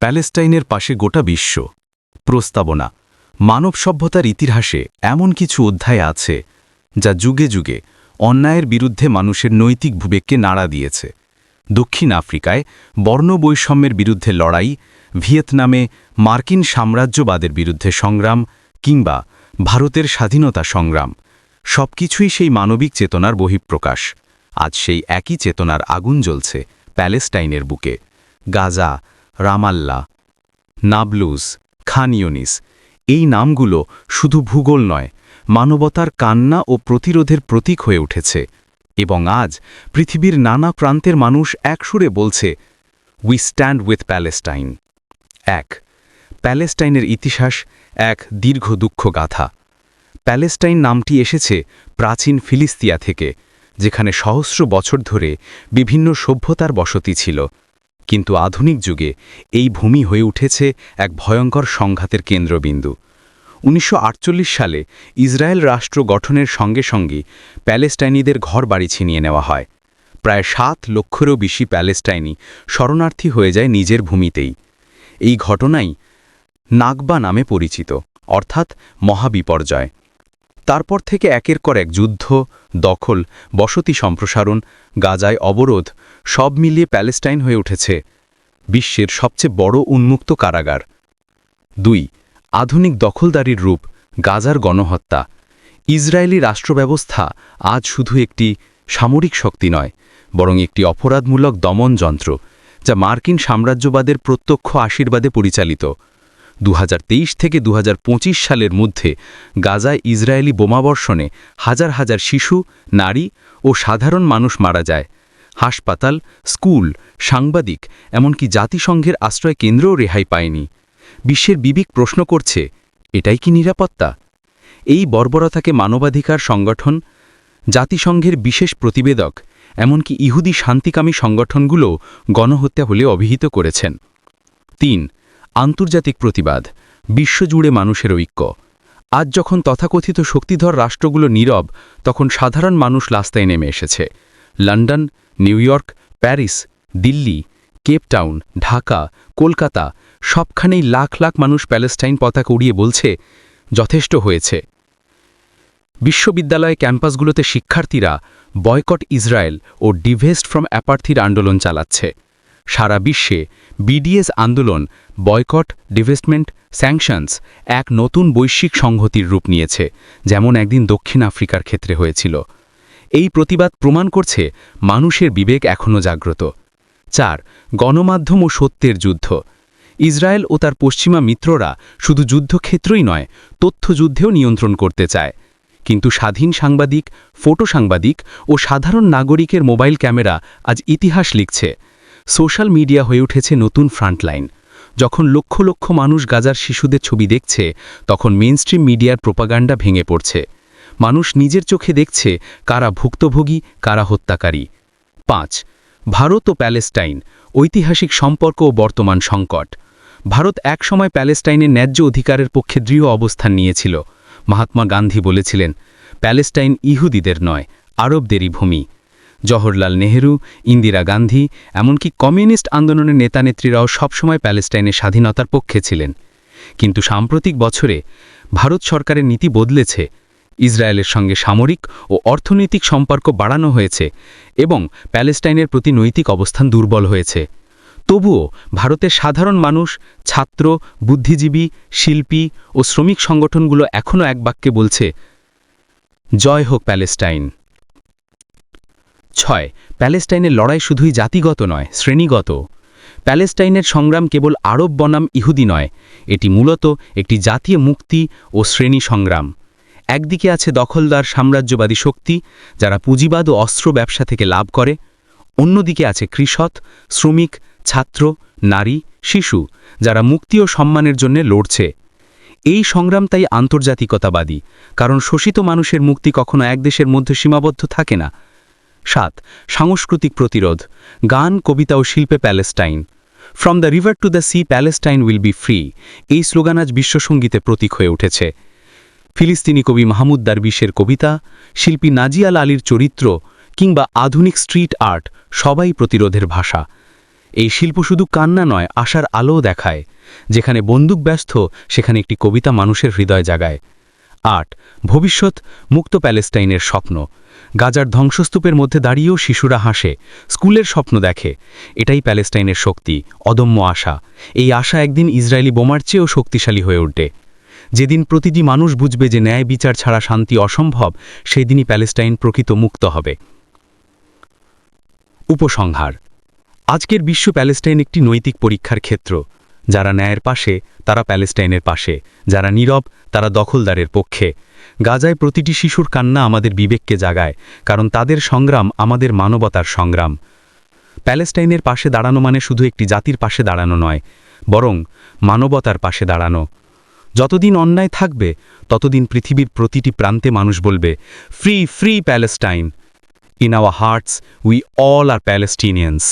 প্যালেস্টাইনের পাশে গোটা বিশ্ব। প্রস্তাবনা: মানব সভ্যতার ইতিহাসে এমন কিছু অধ্যায় আছে যা যুগে যুগে অন্যায়ের বিরুদ্ধে মানুষের নৈতিক বিবেককে নাড়া দিয়েছে। দক্ষিণ আফ্রিকায় বর্ণবৈষম্যের বিরুদ্ধে লড়াই, ভিয়েতনামে মার্কিন সাম্রাজ্যবাদের বিরুদ্ধে সংগ্রাম, কিংবা ভারতের স্বাধীনতা সংগ্রাম, সবকিছুই সেই মানবিক চেতনার বহিঃপ্রকাশ। আজ সেই একই চেতনার আগুন জ্বলছে প্যালেস্টাইনের বুকে। গাজা, রামাল্লা, নাবলুস, খান ইউনিস, এই নামগুলো শুধু ভূগোল নয়, মানবতার কান্না ও প্রতিরোধের প্রতীক হয়ে উঠেছে। এবং আজ পৃথিবীর নানা প্রান্তের মানুষ একসুরে বলছে, উই স্ট্যান্ড উইথ প্যালেস্টাইন। প্যালেস্টাইনের ইতিহাস এক দীর্ঘ দুঃখগাথা। প্যালেস্টাইন নামটি এসেছে প্রাচীন ফিলিস্তিয়া থেকে, যেখানে সহস্র বছর ধরে বিভিন্ন সভ্যতার বসতি ছিল। কিন্তু আধুনিক যুগে এই ভূমি হয়ে উঠেছে এক ভয়ঙ্কর সংঘাতের কেন্দ্রবিন্দু। 1948 সালে ইসরায়েল রাষ্ট্র গঠনের সঙ্গে সঙ্গে প্যালেস্টাইনিদের ঘরবাড়ি ছিনিয়ে নেওয়া হয়। প্রায় 7 লক্ষেরও বেশি প্যালেস্টাইনি শরণার্থী হয়ে যায় নিজের ভূমিতেই। এই ঘটনাই নাকবা নামে পরিচিত, অর্থাৎ মহাবিপর্যয়। তারপর থেকে একের পর এক যুদ্ধ, দখল, বসতি সম্প্রসারণ, গাজায় অবরোধ, সব মিলিয়ে প্যালেস্টাইন হয়ে উঠেছে বিশ্বের সবচেয়ে বড় উন্মুক্ত কারাগার। 2. আধুনিক দখলদারির রূপ, গাজার গণহত্যা। ইসরায়েলি রাষ্ট্রব্যবস্থা আজ শুধু একটি সামরিক শক্তি নয়, বরং একটি অপরাধমূলক দমন যন্ত্র, যা মার্কিন সাম্রাজ্যবাদের প্রত্যক্ষ আশীর্বাদে পরিচালিত। 2023 থেকে 2025 সালের মধ্যে গাজায় ইসরায়েলি বোমাবর্ষণে হাজার হাজার শিশু, নারী ও সাধারণ মানুষ মারা যায়। হাসপাতাল, স্কুল, সাংবাদিক, এমনকি জাতিসংঘের আশ্রয় কেন্দ্রও রেহাই পায়নি। বিশ্বের বিবেক প্রশ্ন করছে, এটাই কি নিরাপত্তা? এই বর্বরতাকে মানবাধিকার সংগঠন, জাতিসংঘের বিশেষ প্রতিবেদক, এমনকি ইহুদি শান্তিকামী সংগঠনগুলো গণহত্যা বলে অভিহিত করেছেন। 3. আন্তর্জাতিক প্রতিবাদ, বিশ্বজুড়ে মানুষের ঐক্য। আজ যখন তথাকথিত শক্তিধর রাষ্ট্রগুলো নীরব, তখন সাধারণ মানুষ রাস্তায় নেমে এসেছে। London, New York, Paris, Delhi, Cape Town, Dhaka, Kolkata, সবখানেই লাখ লাখ মানুষ প্যালেস্টাইন পতাকা উড়িয়ে বলছে, যথেষ্ট হয়েছে। বিশ্ববিদ্যালয় ক্যাম্পাসগুলোতে শিক্ষার্থীরা বয়কট ইসরায়েল ও ডিভেস্ট ফ্রম অ্যাপার্থির আন্দোলন চালাচ্ছে। সারা বিশ্বে বিডিএস আন্দোলন, বয়কট, ডিভেস্টমেন্ট, স্যাংশনস, এক নতুন বৈশ্বিক সংহতির রূপ নিয়েছে, যেমন একদিন দক্ষিণ আফ্রিকার ক্ষেত্রে হয়েছিল। এই প্রতিবাদ প্রমাণ করছে মানুষের বিবেক এখনও জাগ্রত। 4. গণমাধ্যম ও সত্যের যুদ্ধ। ইসরায়েল ও তার পশ্চিমা মিত্ররা শুধু যুদ্ধক্ষেত্রই নয়, তথ্যযুদ্ধেও নিয়ন্ত্রণ করতে চায়। কিন্তু স্বাধীন সাংবাদিক, ফটো সাংবাদিক ও সাধারণ নাগরিকের মোবাইল ক্যামেরা আজ ইতিহাস লিখছে। সোশ্যাল মিডিয়া হয়ে উঠেছে নতুন ফ্রন্টলাইন। যখন লক্ষ লক্ষ মানুষ গাজার শিশুদের ছবি দেখছে, তখন মেইনস্ট্রিম মিডিয়ার প্রোপাগান্ডা ভেঙে পড়ছে। মানুষ নিজের চোখে দেখছে কারা ভুক্তভোগী, কারা হত্যাকারী। 5. ভারত ও প্যালেস্টাইন, ঐতিহাসিক সম্পর্ক ও বর্তমান সংকট। ভারত একসময় প্যালেস্টাইনের ন্যায্য অধিকারের পক্ষে দৃঢ় অবস্থান নিয়েছিল। মহাত্মা গান্ধী বলেছিলেন, প্যালেস্টাইন ইহুদিদের নয়, আরবদেরই ভূমি। জওহরলাল নেহরু, ইন্দিরা গান্ধী, এমনকি কমিউনিস্ট আন্দোলনের নেতানেত্রীরাও সবসময় প্যালেস্টাইনের স্বাধীনতার পক্ষে ছিলেন। কিন্তু সাম্প্রতিক বছরে ভারত সরকারের নীতি বদলেছে। ইসরায়েলের সঙ্গে সামরিক ও অর্থনৈতিক সম্পর্ক বাড়ানো হয়েছে এবং প্যালেস্টাইনের প্রতি নৈতিক অবস্থান দুর্বল হয়েছে। তবুও ভারতের সাধারণ মানুষ, ছাত্র, বুদ্ধিজীবী, শিল্পী ও শ্রমিক সংগঠনগুলো এখনও এক বাক্যে বলছে, জয় হোক প্যালেস্টাইন। 6. প্যালেস্টাইনের লড়াই শুধুই জাতিগত নয়, শ্রেণীগত। প্যালেস্টাইনের সংগ্রাম কেবল আরব বনাম ইহুদি নয়, এটি মূলত একটি জাতীয় মুক্তি ও শ্রেণী সংগ্রাম। একদিকে আছে দখলদার সাম্রাজ্যবাদী শক্তি, যারা পুঁজিবাদ ও অস্ত্র ব্যবসা থেকে লাভ করে। অন্যদিকে আছে কৃষক, শ্রমিক, ছাত্র, নারী, শিশু, যারা মুক্তি ও সম্মানের জন্য লড়ছে। এই সংগ্রাম তাই আন্তর্জাতিকতাবাদী, কারণ শোষিত মানুষের মুক্তি কখনো এক দেশের মধ্যে সীমাবদ্ধ থাকে না। 7. সাংস্কৃতিক প্রতিরোধ, গান, কবিতা ও শিল্পে Palestine. From the river to the sea, Palestine will be free, এই স্লোগান আজ বিশ্বসঙ্গীতে প্রতীক হয়ে উঠেছে। ফিলিস্তিনি কবি মাহমুদ দারবিশের কবিতা, শিল্পী নাজিয়াল আলীর চরিত্র, কিংবা আধুনিক স্ট্রিট আর্ট, সবাই প্রতিরোধের ভাষা। এই শিল্প শুধু কান্না নয়, আশার আলোও দেখায়। যেখানে বন্দুক ব্যস্ত, সেখানে একটি কবিতা মানুষের হৃদয় জাগায়। ৮ ভবিষ্যৎ মুক্ত প্যালেস্টাইনের স্বপ্ন। গাজার ধ্বংসস্তূপের মধ্যে দাঁড়িয়েও শিশুরা হাসে, স্কুলের স্বপ্ন দেখে। এটাই প্যালেস্টাইনের শক্তি, অদম্য আশা। এই আশা একদিন ইসরায়েলি বোমার চেয়েও শক্তিশালী হয়ে উঠবে। যেদিন প্রতিটি মানুষ বুঝবে যে ন্যায় বিচার ছাড়া শান্তি অসম্ভব, সেই দিনই প্যালেস্টাইন প্রকৃত মুক্ত হবে। উপসংহার: আজকের বিশ্ব প্যালেস্টাইন একটি নৈতিক পরীক্ষার ক্ষেত্র। যারা ন্যায়ের পাশে, তারা প্যালেস্টাইনের পাশে; যারা নীরব, তারা দখলদারের পক্ষে। গাজায় প্রতিটি শিশুর কান্না আমাদের বিবেককে জাগায়, কারণ তাদের সংগ্রাম আমাদের মানবতার সংগ্রাম। প্যালেস্টাইনের পাশে দাঁড়ানো মানে শুধু একটি জাতির পাশে দাঁড়ানো নয়, বরং মানবতার পাশে দাঁড়ানো। যতদিন অন্যায় থাকবে, ততদিন পৃথিবীর প্রতিটি প্রান্তে মানুষ বলবে, free free Palestine. In our hearts we all are প্যালেস্টিনিয়ানস।